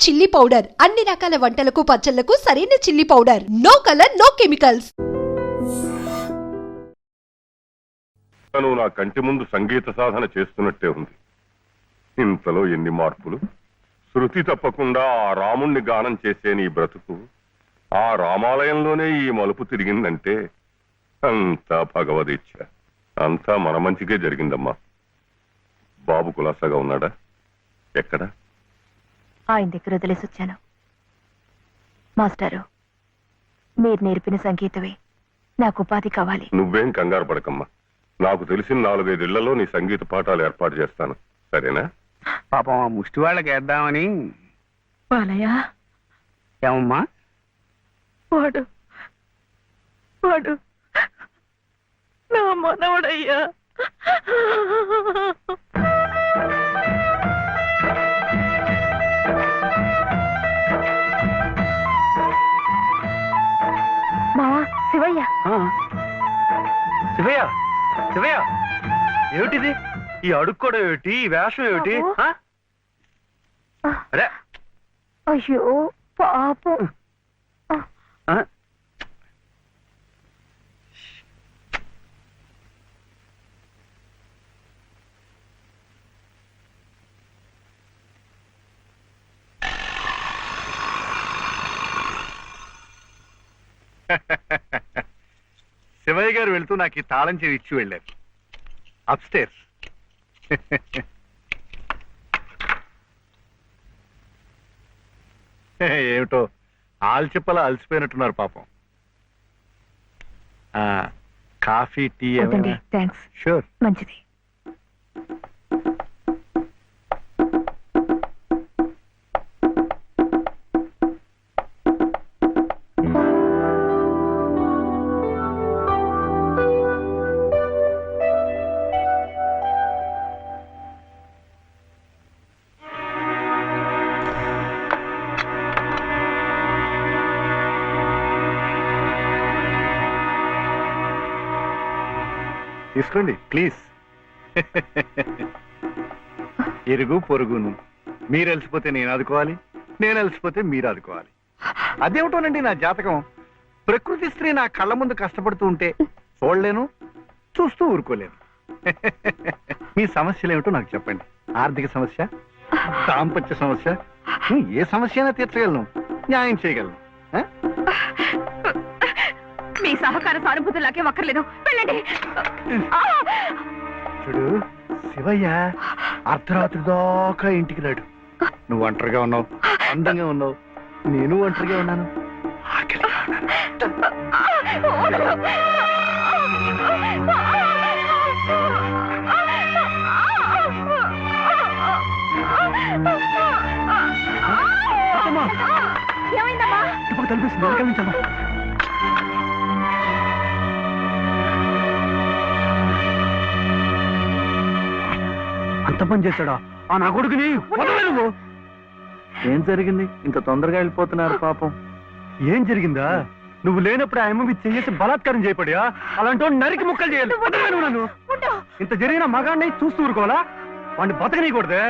Chilli powder అన్ని రకాల వంటలకు పచ్చళ్లకు సరైన chilli powder. No colour no chemicals. నా కంటి ముందు సంగీత సాధన చేస్తున్నట్టే ఉంది. ఇంతలో ఎన్ని మార్పులు. శృతి తప్పకుండా ఆ రాముణ్ణి గానం చేసే నీ బ్రతుకు ఆ రామాలయంలోనే ఈ మలుపు తిరిగిందంటే అంతా భగవదీచ్ఛ. అంతా మన మంచిగా జరిగిందమ్మా. బాబు కులాసాగా ఉన్నాడా? ఎక్కడ? ఆయన దగ్గర వదిలేసి వచ్చాను. మాస్టారు, మీరు నేర్పిన సంగీతమే నాకు ఉపాధి కావాలి. నువ్వేం కంగారు పడకమ్మా. నాకు తెలిసిన 4-5 ఇళ్లలో నీ సంగీత పాఠాలు ఏర్పాటు చేస్తాను. సరేనా? పాపం ఆ ముష్టి వాళ్ళకి వేద్దామని. బాలయ్య, ఏమమ్మా? వాడు వాడు నా మనవడయ్యా. మావా, శివయ్య. శివయ్య, శివయ్య, ఏమిటిది? ఈ అడుక్కోవడం ఏమిటి? ఈ వేషం ఏమిటి? అరే, అయ్యో పాపం. శివయ్య గారు వెళ్తూ నాకు ఈ తాళం చెవి ఇచ్చి వెళ్ళారు. అప్స్టేర్స్. ఏమిటో ఆల్చిప్పలా అలసిపోయినట్టున్నారు పాపం. Coffee, tea? థ్యాంక్స్. షూర్. మంచిది. తీసుకోండి ప్లీజ్. ఇరుగు పొరుగును. మీరు అలసిపోతే నేను ఆదుకోవాలి, నేను అలసిపోతే మీరు ఆదుకోవాలి. అదేమిటోనండి నా జాతకం. ప్రకృతి స్త్రీ నా కళ్ళ ముందు కష్టపడుతూ ఉంటే చూడలేను, చూస్తూ ఊరుకోలేను. మీ సమస్యలు ఏమిటో నాకు చెప్పండి. ఆర్థిక సమస్య, దాంపత్య సమస్య, ఏ సమస్య అయినా తీర్చగలను, న్యాయం చేయగలను. మీ సహకార సానుభూతి నాకే వక్కర్లేదు. వెళ్ళండి. చూడు శివయ్య అర్ధరాత్రి దాకా ఇంటికి రాడు. నువ్వు ఒంటరిగా ఉన్నావు, అందంగా ఉన్నావు, నేను ఒంటరిగా ఉన్నాను, ఆకలిగా ఉన్నాను. ఏమైందమ్మా? తలపిస్తుంది. అంత పని చేశాడా ఆ నా కొడుకుని? ఏం జరిగింది? ఇంత తొందరగా వెళ్ళిపోతున్నారు పాపం. ఏం జరిగిందా? నువ్వు లేనప్పుడు ఆ అమ్మ చేసి బలాత్కారం చేయబడియా? అలాంటి నరికి ముక్కలు చేయాలి. నన్ను ఇంత జరిగిన మగాన్ని చూస్తూ ఊరుకోవాలా? వాడిని బతకనీయకూడదే,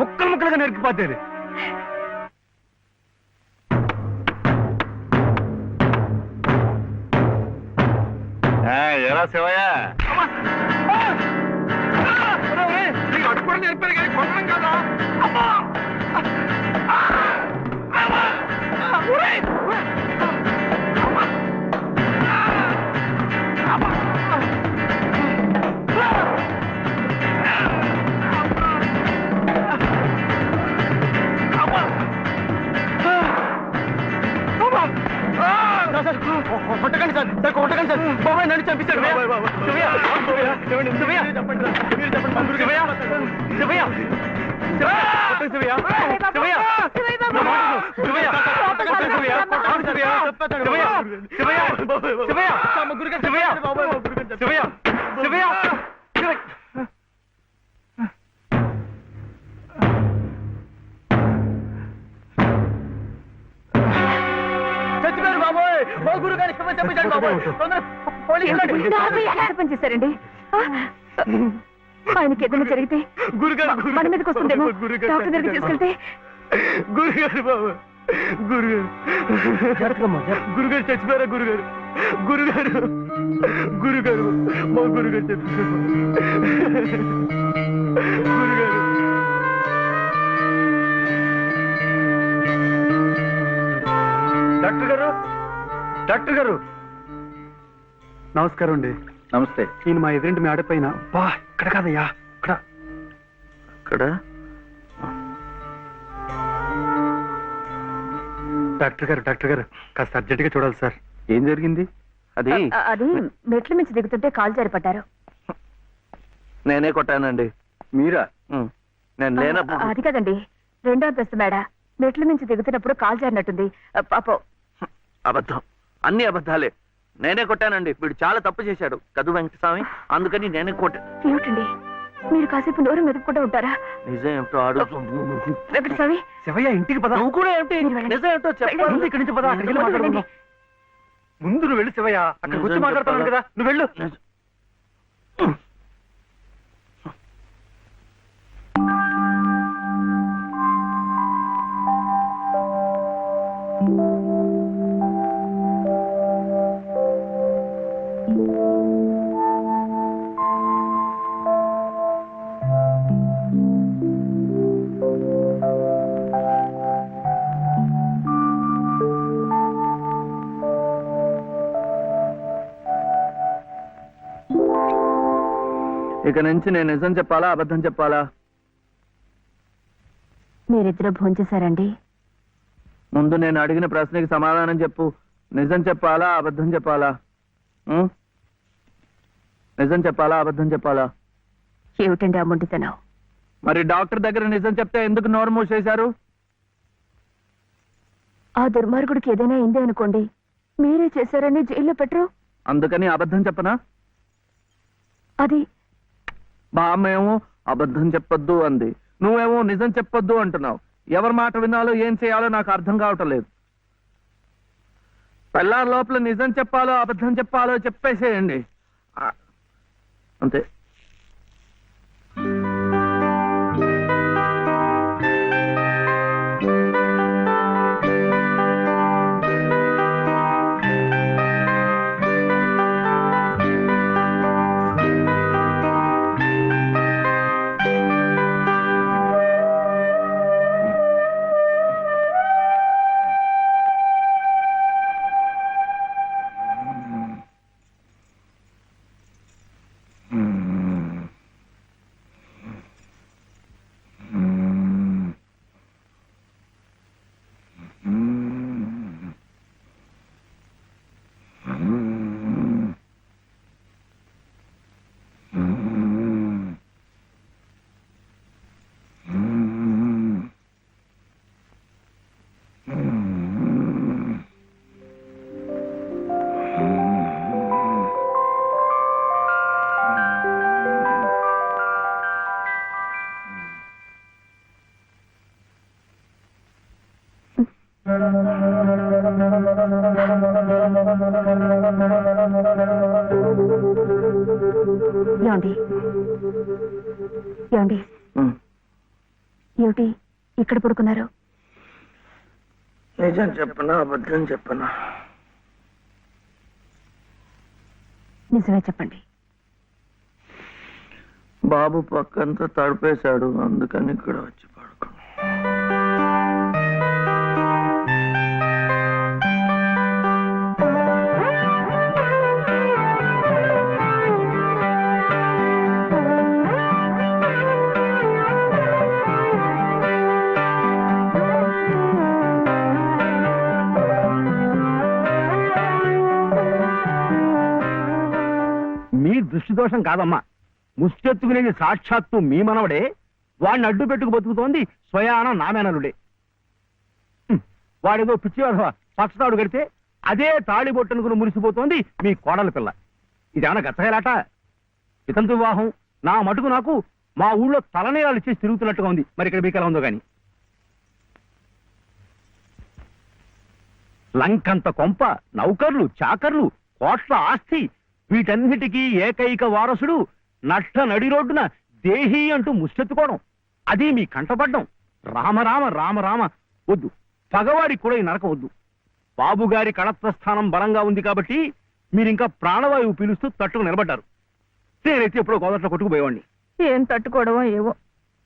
ముక్కలు ముక్కలుగా నరికిపోతేది. ఎలా శివయ్య? నేర్పారు కానీ కొట్టడం కదా. కొట్టకండి సార్, కొట్టకండి సార్. బాబాయ్ నన్ను చంపించాడు. పనిచేశారండి. ఆయనకి ఏదైనా జరిగితే మన మీదకి వస్తుందేమో. డాక్టర్ దగ్గరికి తీసుకెళ్తే గురుగారు బాబు, గురుగారు, గురుగారు చచ్చిపోయారా? గురుగారు, గురుగారు, గురుగారు, మా గురుగారు చచ్చిపోయారు. గురుగారు, డాక్టర్ గారు, డాక్టర్ గారు, నమస్కారం అండి. నమస్తే. ఈయన మా ఎదురింటి మేడ పైన. బా, ఇక్కడ కాదయ్యా, ఇక్కడ. ఇక్కడ డాక్టర్ గారు కాస్త అర్జెంట్ గా చూడాలి సార్. ఏం జరిగింది? అది అది మెట్ల మించి దిగుతుంటే కాలు జారిపడ్డారు. నేనే కొట్టానండి. మీరా? నేను లేనప్పుడు. అది కదండి, రెండో అంతస్తు మేడ. మెట్ల మించి దిగుతున్నప్పుడు కాలు జారినట్టుంది. పాపం. అబద్ధం, అన్ని అబద్ధాలే. నేనే కొట్టానండి. వీడు చాలా తప్పు చేశాడు కదు వెంకటస్వామి, అందుకని నేనే కొట్టా. ఏమిటండి మీరు కాసేపు నోరు మెదుపుకుంటూ ఉంటారా? నిజం ఏమిటో అడుగు. వెంకటస్వామి, శివయ్య, ఇంటికి పద. నువ్వు కూడా ఏమిటి మీరు వెళ్ళండి. నిజం ఏమిటో చెప్పాలి. వెళ్ళండి. ఇక్కడి నుంచి పద, అక్కడికి వెళ్ళి మాట్లాడుకుందాం. ముందు నువ్వు వెళ్ళు శివయ్య, అక్కడికి వచ్చి నిజం మాట్లాడుతున్నాను కదా, చెప్పాలా? నువ్వు వెళ్ళు. ఇక నుంచి నేను నిజం చెప్పాలా అబద్ధం చెప్పాలా? మీరిద్దరూ భోంచేశారండి? ముందు నేను అడిగిన ప్రశ్నకి సమాధానం చెప్పు. నిజం చెప్పాలా అబద్ధం చెప్పాలా? ఉం? నిజం చెప్పాలా అబద్ధం చెప్పాలా? ఏమిటండి ఆ మొండితనం? మరి డాక్టర్ దగ్గర నిజం చెప్తే ఎందుకు నోరు మూసేశారు? ఆ దుర్మార్గుడికి ఏదైనా అయింది అనుకోండి, మీరే చేశారని జైల్లో పెట్టరు. అందుకని అబద్ధం చెప్పనా? అది బామ్మేమో అబద్ధం చెప్పొద్దు అంది, నువ్వేమో నిజం చెప్పొద్దు అంటున్నావు. ఎవరి మాట వినాలో ఏం చేయాలో నాకు అర్థం కావటం లేదు. పెళ్ళారి లోపల నిజం చెప్పాలో అబద్ధం చెప్పాలో చెప్పేసేయండి, అంతే. ఏమండి ఏమండి ఏమిటి ఇక్కడ పడుకున్నారు? నిజం చెప్పనా అబద్ధం చెప్పనా? నిజమే చెప్పండి. బాబు పక్కంతా తడిపేశాడు, అందుకని ఇక్కడ వచ్చి పడుకున్నా. మీ దృష్టి దోషం కాదమ్మా, ముష్టెత్తుకునేది సాక్షాత్తు మీ మనవడే. వాడిని అడ్డు పెట్టుకు బతుకుతోంది స్వయాన నామేనలుడే. వాడేదో పిచ్చివాధ పచ్చతాడు కడితే అదే తాళిబొట్టనుకుని మురిసిపోతోంది మీ కోడల పిల్ల. ఇదేమన్నా గచ్చగలాట? ఇతంతు వివాహం నా మటుకు నాకు మా ఊళ్ళో తలనేరాలు ఇచ్చేసి తిరుగుతున్నట్టుగా ఉంది. మరి ఇక్కడ మీకు ఎలా ఉందో గాని. లంకంత కొంప, నౌకర్లు, చాకర్లు, కోట్ల ఆస్తి, వీటన్నిటికీ ఏకైక వారసుడు నట్ట నడి రోడ్డున దేహి అంటూ ముష్టెత్తుకోవడం, అది మీ కంటపడ్డం. రామ రామ రామ రామ వద్దు, పగవాడికి కూడా ఈ నరకం వద్దు. బాబు గారి కళత్రస్థానం బలంగా ఉంది కాబట్టి మీరు ఇంకా ప్రాణవాయువు పీలుస్తూ తట్టుకు నిలబడ్డారు. నేనైతే ఎప్పుడో గోదట్లో కొట్టుకుపోయేవాడిని. ఏం తట్టుకోవడమో ఏవో,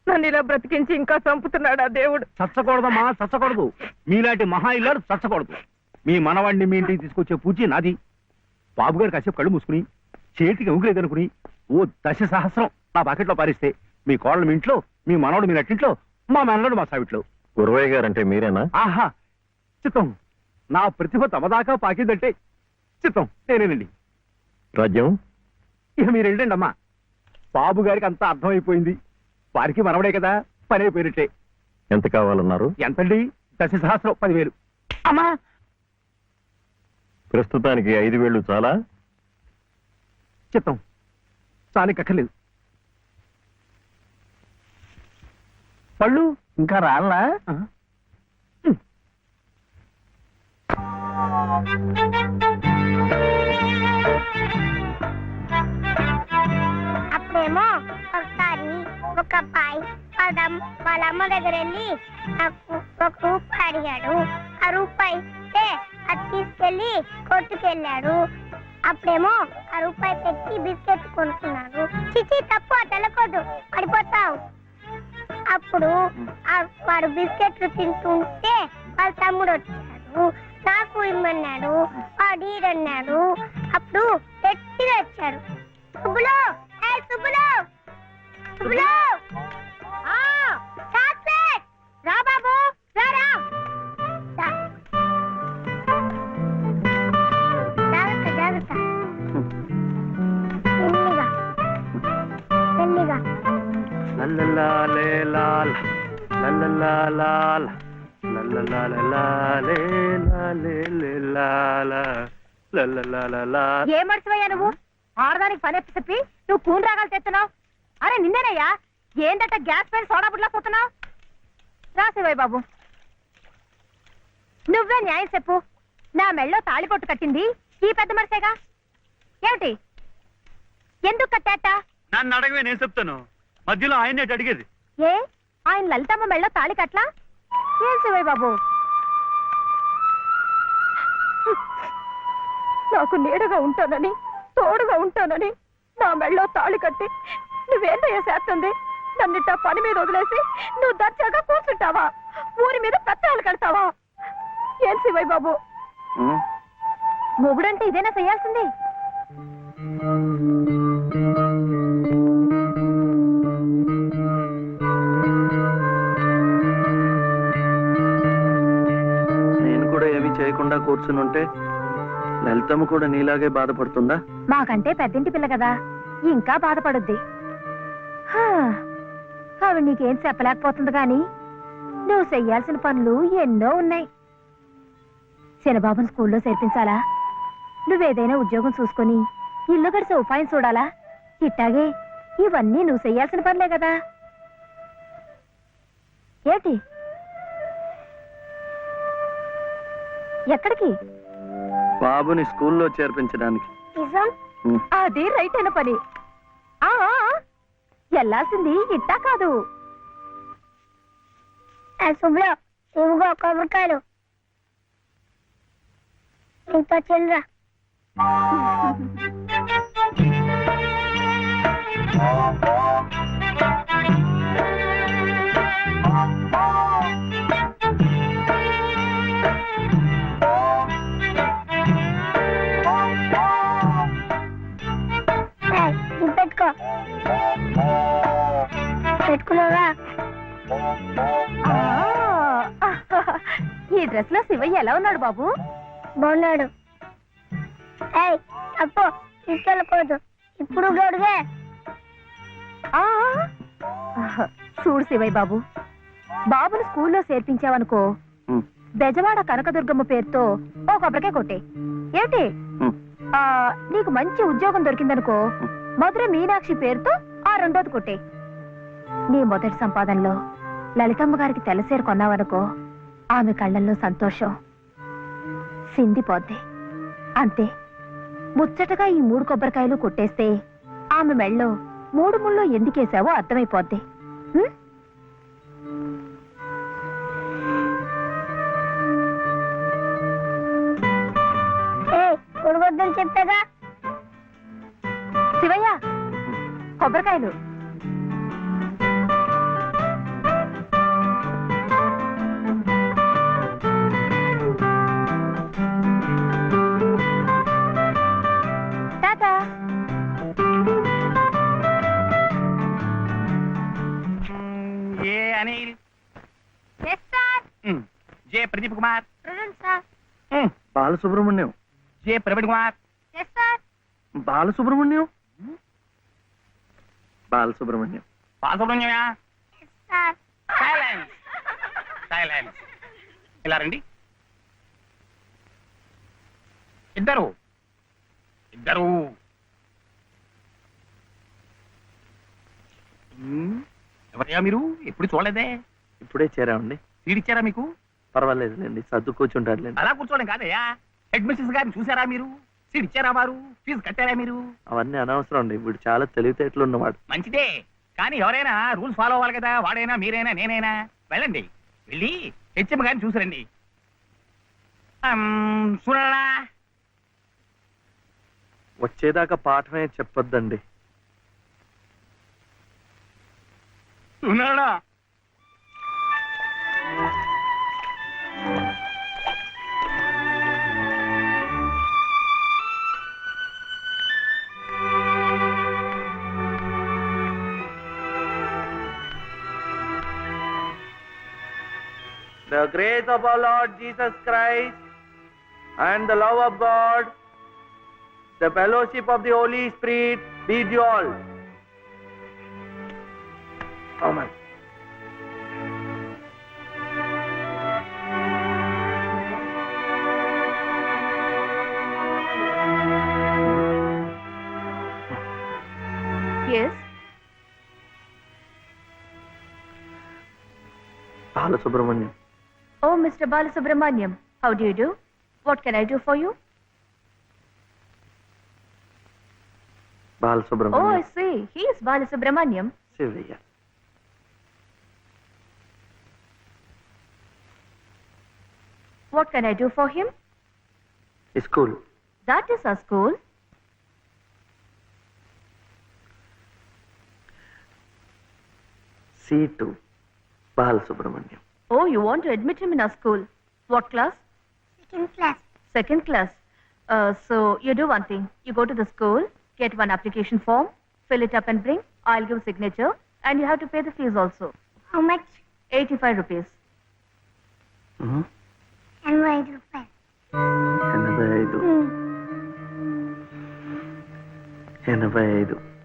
నన్ను ఇలా బ్రతికించి ఇంకా చంపుతున్నాడు ఆ దేవుడు. చచ్చకూడదమ్మా, చచ్చకూడదు. మీలాంటి మహా ఇల్లారు చచ్చకూడదు. మీ మనవాడిని మీ ఇంటికి తీసుకొచ్చే పూచి నాది. బాబు గారు కాసేపు కళ్ళు మూసుకుని చేతికి ఊగిలేదనుకుని ఓ 10,000 నా పాకెట్లో పారిస్తే మీ కోడలు మీ ఇంట్లో, మీ మనవడు మీ నట్టింట్లో, మా మనవడు మా సావిట్లో. గురవయ్య గారంటే మీరేనా? ఆహా చిత్తం, నా ప్రతిభ తమదాకా పాకిందంటే చిత్తం నేనేనండి. రాజ్యం ఇక మీరు వెళ్ళండి అమ్మా. బాబు గారికి అంతా అర్థమైపోయింది. వారికి మనవడే కదా, పని అయిపోయినట్టే. ఎంత కావాలన్నారు? ఎంతండి? 10,000, 10,000. అమ్మా ప్రస్తుతానికి 5,000 చాలా? చిత్తం చాలికక్కర్లేదు. పళ్ళు ఇంకా రాలా? అప్పుడేమో ఒకసారి ఒక అబ్బాయి వాళ్ళ అమ్మ దగ్గర వెళ్ళి నాకు 1 రూపాయి అడిగాడు. ఆ రూపాయి ఇస్తే అది తీసుకెళ్లి కొట్టుకెళ్ళాడు. అప్పుడేమో ఆ రూపాయి పెట్టి బిస్కెట్ కొనుక్కున్నాడు. చిచి తప్పు, అటు వెళ్ళకూడదు, పడిపోతావు. అప్పుడు వాడు బిస్కెట్లు తింటుంటే వాళ్ళ తమ్ముడు వచ్చాడు, నాకు ఇమ్మన్నాడు. వాడు ఈడన్నాడు. అప్పుడు గట్టిగా వచ్చాడు, సుబ్బులు, ఏ సుబ్బులు, సుబ్బులు, చాక్లెట్ రా బాబు, రారా. జాగ్రత్త జాగ్రత్త, మెల్లిగా మెల్లిగా. ఏ మర్చిపోయా నువ్వు? ఆడదానికి పని చెప్పి నువ్వు కూని రాగాలు తెస్తున్నావు. అరే నిన్నేనయ్యా, ఏందట గ్యాస్ పైన సోడా బుడ్లా పోతున్నావు? రాసేవాయి బాబు, నువ్వే న్యాయం చెప్పు. నా మెళ్ళో తాళిపొట్టు కట్టింది ఈ పెద్ద మనిషేగా. ఏమిటి, ఎందుకు కట్టాట? నన్ను అడగవే, నేను చెప్తాను. మధ్యలో ఆయనే అడిగేది. ఏ ఆయన లలితమ్మ మెళ్ళో తాళి కట్లా? ఏం శివయ్య బాబు, నాకు నీడగా ఉంటానని, తోడుగా ఉంటానని నా మెళ్ళో తాళి కట్టి నువ్వేంటయ్యా చేస్తుంది? నన్నిట్టా పని మీద వదిలేసి నువ్వు దర్జాగా కూర్చుంటావా? ఊరి మీద పత్రాలు కడతావా? ఏం శివయ్య బాబు, మొగుడంటే ఇదేనా చేయాల్సింది? నేను కూడా ఏమీ చేయకుండా కూర్చుని ఉంటే లలితమ్మ కూడా నీలాగే బాధపడుతుందా? మాకంటే పెద్దింటి పిల్ల కదా, ఇంకా బాధపడుద్ది. ఆవిడ నీకేం చెప్పలేకపోతుంది గాని నువ్వు చెయ్యాల్సిన పనులు ఎన్నో ఉన్నాయి. శనబాబుని స్కూల్లో చేర్పించాలా? నువ్వేదైనా ఉద్యోగం చూసుకొని ఇల్లు గడిచే ఉపాయం చూడాలా? ఇట్టాగే ఇవన్నీ నువ్వు చెయ్యాల్సిన పనులే కదా. ఏంటి, ఎక్కడికి? బాబుని స్కూల్లో చేర్పించడానికి. నిజం? అది రైట్ అయిన పని. వెళ్ళాల్సింది ఇట్టా కాదు. సుబ్బులు, ఇవిగో కొబ్బరికాయలు, ఇంత చిల్లర. పెట్టుకో, పెట్టుకున్నావా? ఈ డ్రెస్ లో శివయ్య ఎలా ఉన్నాడు బాబు? బాగున్నాడు. ఏయ్ అప్పు, తీసుకెళ్ళకూడదు, ఇప్పుడు గడుగే. చూడు శివయ్య బాబు, బాబుని స్కూల్లో చేర్పించావనుకో, బెజవాడ కనకదుర్గమ్మ పేరుతో ఓ కొబ్బరికాయ కొట్టే. ఏమిటి, నీకు మంచి ఉద్యోగం దొరికిందనుకో, మధుర మీనాక్షి పేరుతో ఆ 2వది కొట్టే. నీ మొదటి సంపాదనలో లలితమ్మ గారికి తెల్లసేరు కొన్నావనుకో, ఆమె కళ్ళల్లో సంతోషం సిందిపోద్ది. అంతే, ముచ్చటగా ఈ 3 కొబ్బరికాయలు కొట్టేస్తే ఆమె మెళ్ళో 3 ముళ్ళు ఎందుకేసావో అర్థమైపోద్ది. కొబ్బరికాయలు. టాటా. A Anil. J Pradeep Kumar. Balasubrahmanyam. J Praveen Kumar. Balasubrahmanyam. Balasubrahmanyam. బాలసుబ్రహ్మణ్యమా? Silence silence. ఇలా రండి. ఇద్దరు ఇద్దరు. ఎవరయ్యా మీరు? ఎప్పుడు చూడలేదే. ఇప్పుడే చేరామండి. సీడిచ్చారా మీకు? పర్వాలేదులేండి, సర్దు కూర్చుంటారులేండి. అలా కూర్చోవడం కాదయ్యా. హెడ్ మిస్సెస్ గారిని చూసారా మీరు? సీడిచ్చారా వారు? ఫీజు కట్టారా మీరు? అవన్నీ అనవసరం అండి, వీడు చాలా తెలివితేటలు ఉన్నవాడు. మంచిదే, కానీ ఎవరైనా రూల్స్ ఫాలో అవ్వాలి కదా. వాడైనా మీరైనా నేనైనా. వెళ్ళండి, వెళ్ళి హెచ్ఎం గారిని చూసిరండి. చూడరా. వచ్చేదాకా పాఠమే చెప్పొద్దండి. చూడరా. The grace of our Lord Jesus Christ and the love of God, the fellowship of the Holy Spirit be with you all. Amen. Yes. Balasubramaniam. Oh, Mr. Balasubramaniam, how do you do? What can I do for you? Balasubramaniam. Oh, I see. He is Balasubramaniam. Sivaya. What can I do for him? School. That is our school. C2. Balasubramaniam. Oh, you want to admit him in our school. What class? Second class. Second class. So you do one thing. You go to the school, get one application form, fill it up and bring. I'll give signature, and you have to pay the fees also. How much? 85 rupees. And 5 rupees. 85. 85.